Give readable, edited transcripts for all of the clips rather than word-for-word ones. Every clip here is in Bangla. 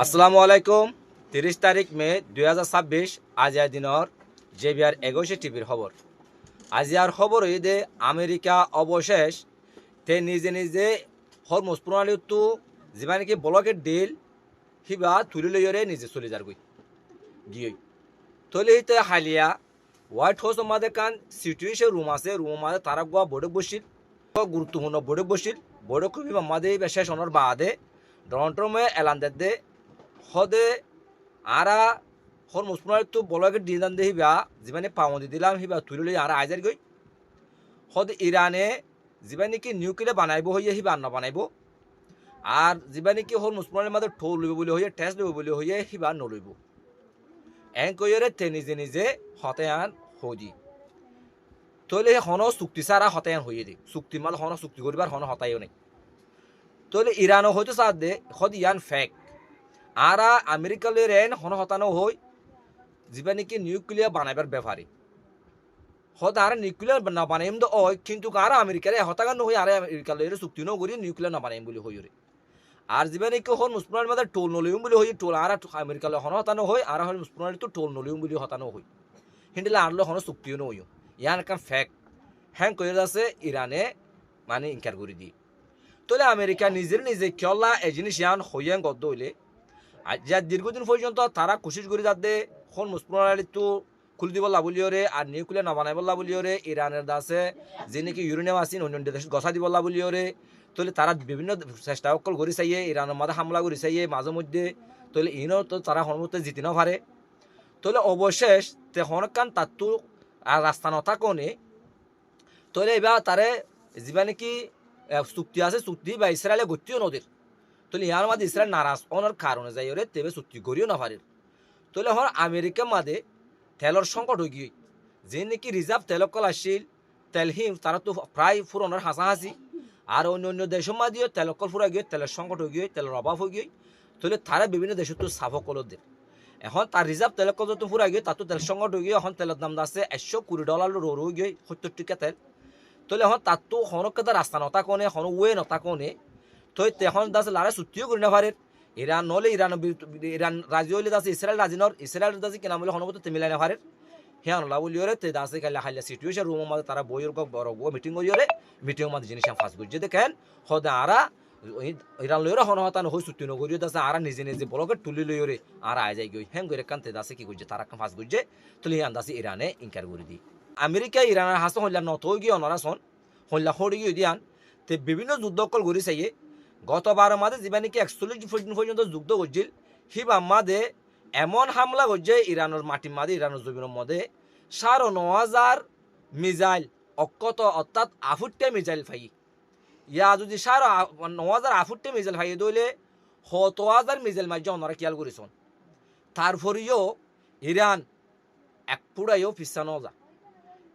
আসসালামু আলাইকুম। 30 তারিখ মে 2026 আজিয়ার দিনের জেবিআর 21 টিভির খবর। আজিয়ার খবর হইদে আমেরিকা অবশেষ তে নিজে নিজে হরমুজ প্রণালী তো যা নাকি ব্লকের ডিল হিবা তুলি লইরে নিজে চলে যার গিয়ে তলে হইতে হালিয়া হোয়াইট হাউস আমাদের কান সিচুয়েশন রুম আছে রুম মাঝে তারা গোয়া বৈঠক বসিল, গুরুত্বপূর্ণ বৈঠক বসিল। বৈঠক খুবই আমাদের শেষ হওয়ার বাদে ডোনাল্ড ট্রাম্পে এলান দে হদে আরা হর মুসলমান তো বলকে দিলাম দে হিবা যিমানে পাওয়া দিলাম হিবা তুলি লই আর আইজার গই হদে ইরানে যিবা নাকি নিউক্লিয়ার বানাইব হইয়া হিবা আন্ন বানাইব আর যিবা নাকি হর মুসলমানের মাঝে ঠোল লইব বলে হইয়া টেস্ট লইব বলে হইয়া হিবা নলইব এন কইরে তে নিজে নিজে হতেয়ান হদি তলে হন চুক্তি সারা হতেয়ান হইয়ে দি চুক্তি মাল হন চুক্তি করিবার হন হতাইও নেই তলে ইরানও হয়তো সাথ দে হদ ইয়ান ফেক আরা আমেরিকালে রেন হন হতানো হই যা নাকি নিউক্লিয়ার বানাইবার ব্যাপারে হত আর নিউক্লিয়ার না বানাইম তো ওই কিন্তু আর আমেরিকারে হতাগান হই আর আমেরিকালে চুক্তি ন করি নিউক্লিয়ার না বানাইম বলে হই রে আর যা নাকি হন মুসলমানের মাঝে টোল নলিম বলে হই টোল আর আমেরিকালে হন হতানো হই আর হন মুসলমানের তো টোল নলিম বলে হতানো হই হিন্দিলে আনলো হন চুক্তিও নই ইয়ান একটা ফেক হ্যাং করে আছে ইরানে মানে ইনকার করে দি তাহলে আমেরিকা নিজের নিজে খেলা এই জিনিস ইয়ান হইয়ান গদ্দ হইলে যা দীর্ঘদিন পর্যন্ত তারা কোশিশ করে যাতে হন মুসলমানের তো খুলে দিব বলিওরে আর নিউক্লিয়ার না বানাইব বলিওরে ইরানের দাসে যে নাকি ইউরেনিয়াম আছে অন্য দেশ গছা দিব বলিওরে তাহলে তারা বিভিন্ন চেষ্টা অকল করে চাইয়ে ইরানের মাঝে হামলা করে চাইয়ে মাঝে মধ্যে তাহলে ইনও তো তারা হনমতে জিতে না পারে তাহলে অবশেষ তে হনকান তার তো আর রাস্তা নথা কোনে তাহলে এবার তারে যা নাকি চুক্তি আছে চুক্তি বা ইসরায়েলে গতিও নদীর তাহলে ইয়ার মাঝে ইসরায়েল নারাজ অনার কারণে যাই ওরে তেবে চুক্তি করিও না পারে তাহলে হর আমেরিকার মাঝে তেলর সংকট হয়ে গিয়ে যে নাকি রিজার্ভ তেলকল আসছিল তেলহীন তারা তো প্রায় ফুরনের হাসাহাসি আর অন্য অন্য দেশের মাঝেও তেলকল ফুরা গিয়ে তেলের সংকট হয়ে গিয়ে তেলের অভাব হয়ে গিয়ে তাহলে তারা বিভিন্ন দেশে তো সাফকল দেয় এখন তার রিজার্ভ তেলকল যত ফুরা গিয়ে তার তো তেল সংকট হয়ে গিয়ে এখন তেলের দাম আছে $120 রোড হয়ে গিয়ে 70 টাকা তেল তাহলে এখন তার তো হনকে রাস্তা নতা কোনে হন ওয়ে নতা কোনে তো এখন দাসে লারে চুক্তিও করি না পারে ইরান নলে ইরান রাজি হইলে দাসে ইসরায়েল রাজি নর ইসরায়েল দাসে কেনা বলে হনমতো তে মিলাই না পারে হ্যাঁ নলা বলিওরে তে দাসে খাইলে খাইলে সিচুয়েশন রুমের মাঝে তারা বইয়ের বড় মিটিং করিওরে মিটিং মাঝে জিনিস ফাঁস করছে দেখেন হদে আরা ইরান লইরে হন হতানো হই চুক্তি নগরিও দাসে আরা নিজে নিজে বলকে তুলি লইরে আর আয় যাই গই হ্যাঁ করে কানতে দাসে কি করছে তারা ফাঁস করছে তুলি আন দাসে ইরানে ইনকার করে দি আমেরিকা ইরানের হাসে হইলা নত গিয়ে অনরাসন হইলা হড়ি গিয়ে দিয়ান তে বিভিন্ন যুদ্ধকল ঘুরি চাইয়ে গতবার মাঝে যা নাকি 41 দিন পর্যন্ত যুদ্ধ করছিল হিবা মাঝে এমন হামলা করছে ইরানের মাটির মাঝে ইরানের জমিনের মধ্যে 9,500 মিসাইল অক্ষত অর্থাৎ আফুটে মিসাইল ফাই ইয়া যদি 9,500 আফুটে মিসাইল ফাই দইলে 100,000 মিসাইল মাঝে ওনারা খেয়াল করেছেন তারপরেও ইরান এক পুরাইও পিছা নজা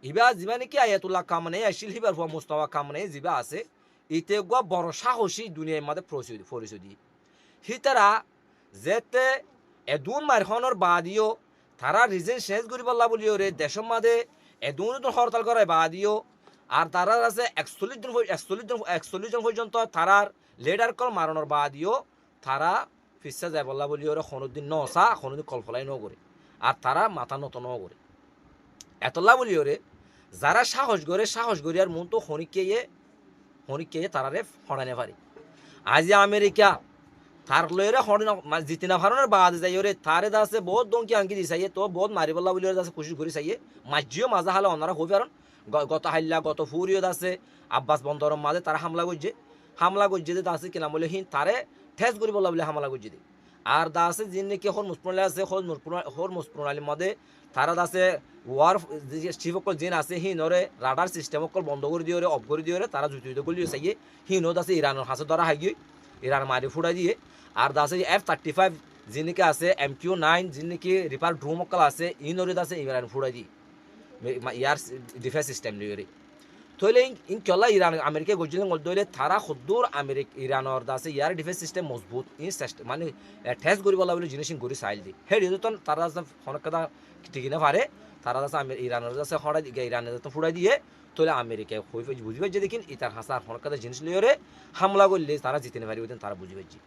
ইবা যা নাকি আয়াতুল্লাহ কামানে আসছিল হিবার হুয়া মুস্তাফা কামানে যা আছে ইতে গোয়া বড় সাহসী দুনিয়ার মাঝে পরিচয় দিয়ে হিতারা যেতে এদুন মারখনের বাদিও তারা রিজেন শেষ করি বললা বলিও রে দেশের মাঝে এদুন হরতাল করে বাদিও আর তারা আছে 41 জন পর্যন্ত তারার লিডার কল মারণের বাদিও তারা ফিসা যায় বললা বলিও রে কোনোদিন নসা কোনোদিন কলফলাই ন করে আর তারা মাথা নত ন করে এতলা বলিও রে যারা সাহস করে আর মন তো হনিকে তারারে হরানে পারে আজি আমেরিকা তার লইরে জিতে না পারানোর বাদ যাই ওরে তারে দাসে বহুত দমকি আঙ্কি দি চাইয়ে তো বহুত মারি বললা বলি দাসে খুশি করে চাইয়ে মাঝিও মাজা হালে অনারা হই পারন গত হাইল্লা গত ফুরিও দাসে আব্বাস বন্দরের মাঝে তারা হামলা করছে যে দাসে কিনা বলে হিন তারে ঠেস করি বললা বলে হামলা করছে দি আর দাসে যিনি নাকি হর মুসপ্রণালী আছে হর মুসপ্রণালীর মধ্যে তারা দাসে ওয়ার শিবকল জিন আছে হিনরে রাডার সিস্টেম অকল বন্ধ করে দিয়ে অফ করে দিয়ে তারা জুতি করলে চাইয়ে হিনও দাসে ইরানের হাসে ধরা হাই গিয়ে ইরান মারি ফুড়াই দিয়ে আর দাসে F-35 যিনিকে আছে MQ-9 যিনিকে রিপার ড্রোম অকল আছে ইনরে দাসে ইরান ফুড়াই দিয়ে ইয়ার ডিফেন্স সিস্টেম লিয়ে তইলে ইন কলা ইরান আমেরিকা গজিলেন গদলে তারা খুদ্দুর ইরানের দাসে ইয়ার ডিফেন্স সিস্টেম মজবুত ইন মানে ঠেস করি বলা বলে জিনিস করি চাইল দি হে রিজন তারা হনকদা ঠিকই না পারে তারা দাসে ইরানের দাসে হড়াই ইরানের দাসে ফুড়াই দিয়ে তইলে আমেরিকা বুঝি পাইছে দেখিন ইতার হাসার হনকদা জিনিস লিয়ে হামলা করলে তারা জিতে না পারিব তারা বুঝি পাইছি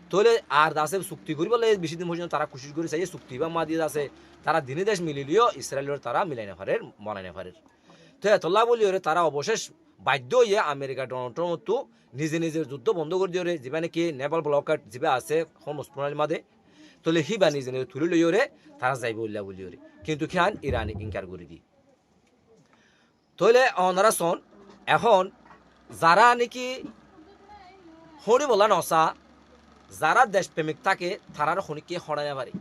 তাহলে আর দাসে চুক্তি করি বলে বেশি দিন পর্যন্ত তারা কোশিশ করে চাই চুক্তি বা মা দিয়ে আছে তারা দিনে দেশ মিলিলেও ইসরায়েলের তারা মিলাই না পারে বানাই না পারে তো এতলা বলি ওরে তারা অবশেষ বাধ্য হয়ে আমেরিকা ডোনাল্ড ট্রাম্প তো নিজে নিজের যুদ্ধ বন্ধ করে দিয়ে যেবা নাকি নেপাল ব্লকার যেবা আছে সমস্ত মাদে তাহলে হিবা নিজে নিজে তুলে লই ওরে তারা যাইব উল্লা বলি ওরে কিন্তু খেয়ান ইরান ইনকার করে দি তাহলে ওনারা শোন এখন যারা নাকি হরি বলা নসা যারা দেশপ্রেমিক থাকে তারার খনিকে হরাইনা পারে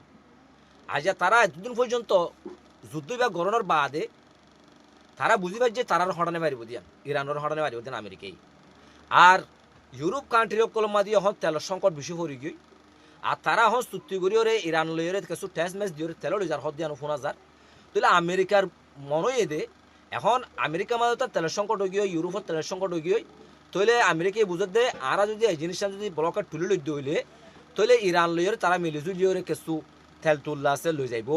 আজ তারা এতদিন পর্যন্ত যুদ্ধ বা গরণের বাদে তারা বুঝি পাই যে তারার হরানে পারিব দিয়ান ইরানের হরানে পারিব দিয়ান আমেরিকাই আর ইউরোপ কান্ট্রি কলমা দিয়ে এখন তেলের সংকট বেশি পড়ি গই আর তারা এখন চুক্তি করি ওরে ইরান লইরে কিছু টেস্ট ম্যাচ দিয়ে তেলের যার হদ দিয়ানো 5000 তাহলে আমেরিকার মনে দে এখন আমেরিকা মাঝে তার তেলের সংকট হয়ে গিয়ে ইউরোপের তেলের সংকট হয়ে গিয়ে তাহলে আমেরিকায় বুঝে দে আর যদি এই জিনিসটা যদি ব্লকার তুলে লই হইলে তাহলে ইরান লইরে তারা মিলিজুলি ওরে কিছু তেল তুললা আছে লই যাইব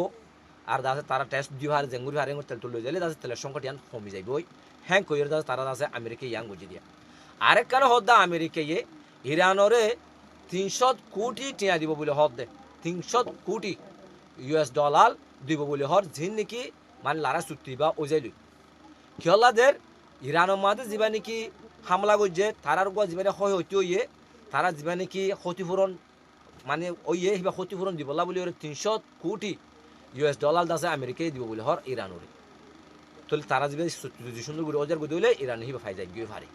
আর দাসে তারা টেস্ট দিব আর জেঙ্গুরি হারে তেল তুলে যাইলে দাসে তেলের সংকট ইয়ান কমে যাইব হ্যাং কইরে দাস তারা দাসে আমেরিকা ইয়াং বুঝি দিয়া আরেক কারণ হদ্দা আমেরিকায় ইরানরে 300 কোটি টিয়া দিব বলে হদ দে 300 কোটি US ডলার দিব বলে হর জিন নাকি মানে লারা চুক্তি বা ওজাইলি খেলাদের ইরানের মাঝে যিবা নাকি হামলা করছে তারার গোয়া যিবা হয় হইতে হইয়ে তারা যিবা নাকি ক্ষতিপূরণ মানে ওইয়ে কিবা ক্ষতিপূরণ দিব বলে ওর 300 কোটি US ডলার দাসে আমেরিকায় দিব বলে হর ইরানরে তাহলে তারা যদি সুন্দর করে ওজার গদি হলে ইরান হিবা ফাই যায় গিয়ে পারে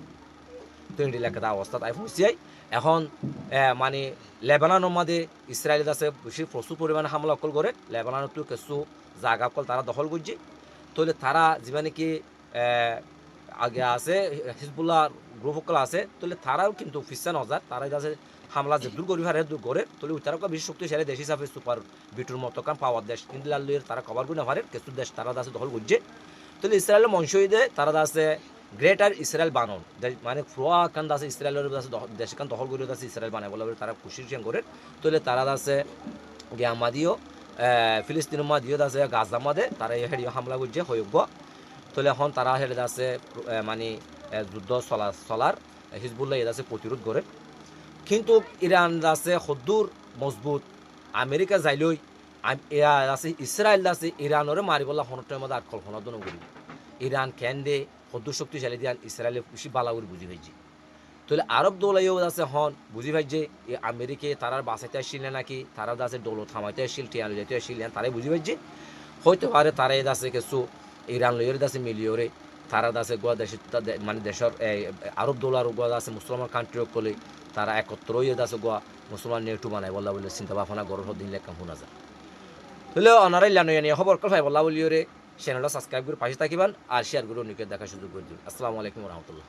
তো এটি লেখা অবস্থা তাই পৌঁছিয়াই এখন মানে লেবাননের মাঝে ইসরায়েল আছে বেশি প্রচুর পরিমাণে হামলা অকল করে লেবাননতো কিছু জায়গা অকল তারা দখল করছে তাহলে তারা যিবা নাকি আগে আছে হিজবুল্লাহ গ্রুপ অকল আছে তাহলে তারাও কিন্তু ফিসা নজার তারাই আছে হামলা যে দূর করি হারে দূর করে তাহলে তারা বেশি শক্তিশালী দেশ হিসাবে সুপার বিটুর মতো কারণ পাওয়ার দেশ কিন্তু লাল্লুয়ের তারা কভার করে না পারে কিছু দেশ তারা আছে দখল করছে তাহলে ইসরায়েলের মঞ্চইদে তারা আছে গ্রেটার ইসরায়েল বানন মানে ফ্রোয়া কান আছে ইসরায়েলের দেশ কান দখল করে আছে ইসরায়েল বানায় বলে তারা খুশি করে তাহলে তারা আছে গিয়ামাদিও ফিলিস্তিনের মাদিও আছে গাজা মাদে তারা হেঁড়ি হামলা করছে হইব তাহলে এখন তারা হেঁড়ে আছে মানে যুদ্ধ চলার হিজবুল্লাহ এর আছে প্রতিরোধ করে কিন্তু ইরান আছে সদ্দুর মজবুত আমেরিকা যাইলই আছে ইসরায়েল আছে ইরানরে মারিবলা হনটের মধ্যে আর কল্পনা দন করি ইরান কেন দে সদ্দুর শক্তিশালী দিয়ান ইসরায়েলে বেশি বালাউরি বুঝি ভাইছি তাহলে আরব দৌলাইও আছে হন বুঝি ভাই যে আমেরিকে তারার বাঁচাইতে আসছিল নাকি তারা আছে দৌলত থামাইতে আসছিল টিয়ানো যেতে আসছিল তারাই বুঝি ভাইছে হইতে পারে তারাই আছে কিছু ইরান লইয়ের আছে মিলিয়রে তারা আছে গোয়া দেশ মানে দেশের আরব দৌলার গোয়া আছে মুসলমান কান্ট্রি কলে তারা একত্র হয়ে আছে গোয়া মুসলমান নেটু বানায় বললা বলে চিন্তা ভাবনা গরর দিন লেখা শোনা যায় তাহলে অনারাই লানিয়ে খবর কল ভাই বললা বলিওরে চ্যানেলটা সাবস্ক্রাইব করে পাশে থাকিবেন আর শেয়ার করে অনেকে দেখার সুযোগ করে দিন আসসালামু আলাইকুম রহমতুল্লাহ।